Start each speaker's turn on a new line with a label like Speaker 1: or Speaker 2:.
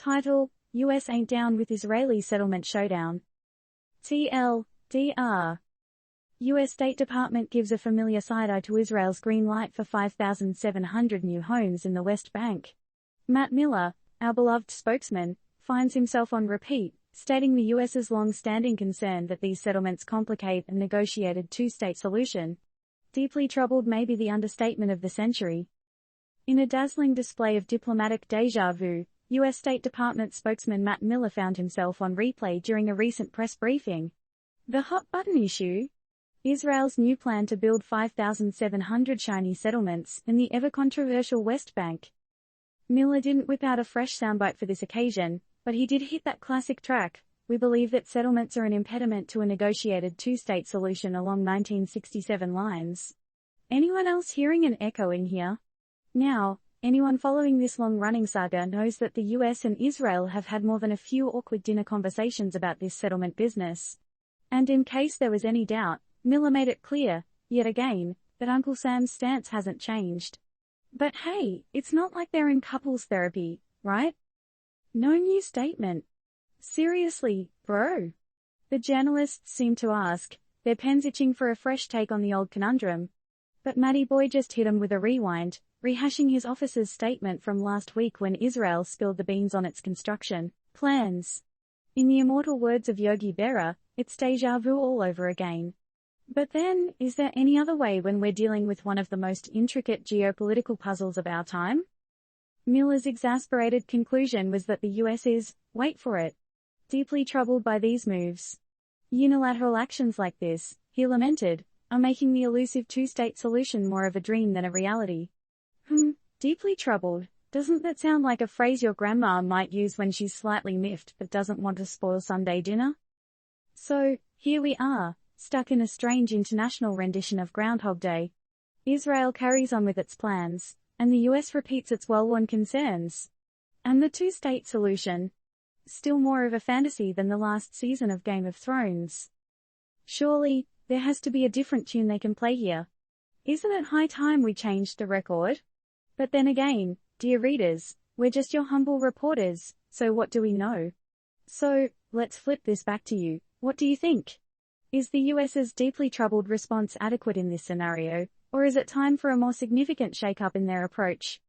Speaker 1: Title: US ain't down with Israeli settlement showdown. TLDR. US State Department gives a familiar side-eye to Israel's green light for 5,700 new homes in the West Bank. Matt Miller, our beloved spokesman, finds himself on repeat, stating the US's long-standing concern that these settlements complicate a negotiated two-state solution. Deeply troubled may be the understatement of the century. In a dazzling display of diplomatic déjà vu, U.S. State Department spokesman Matt Miller found himself on replay during a recent press briefing. The hot-button issue? Israel's new plan to build 5,700 shiny settlements in the ever-controversial West Bank. Miller didn't whip out a fresh soundbite for this occasion, but he did hit that classic track: "We believe that settlements are an impediment to a negotiated two-state solution along 1967 lines." Anyone else hearing an echo in here? Now, anyone following this long-running saga knows that the US and Israel have had more than a few awkward dinner conversations about this settlement business. And in case there was any doubt, Miller made it clear, yet again, that Uncle Sam's stance hasn't changed. But hey, it's not like they're in couples therapy, right? No new statement. Seriously, bro? The journalists seem to ask, their pens itching for a fresh take on the old conundrum. But Matty Boy just hit him with a rewind, rehashing his office's statement from last week when Israel spilled the beans on its construction plans. In the immortal words of Yogi Berra, it's déjà vu all over again. But then, is there any other way when we're dealing with one of the most intricate geopolitical puzzles of our time? Miller's exasperated conclusion was that the US is, wait for it, deeply troubled by these moves. Unilateral actions like this, he lamented, are making the elusive two-state solution more of a dream than a reality. Deeply troubled, doesn't that sound like a phrase your grandma might use when she's slightly miffed but doesn't want to spoil Sunday dinner? So, here we are, stuck in a strange international rendition of Groundhog Day. Israel carries on with its plans, and the US repeats its well-worn concerns. And the two-state solution? Still more of a fantasy than the last season of Game of Thrones. Surely, there has to be a different tune they can play here. Isn't it high time we changed the record? But then again, dear readers, we're just your humble reporters, so what do we know? So, let's flip this back to you. What do you think? Is the US's deeply troubled response adequate in this scenario, or is it time for a more significant shake-up in their approach?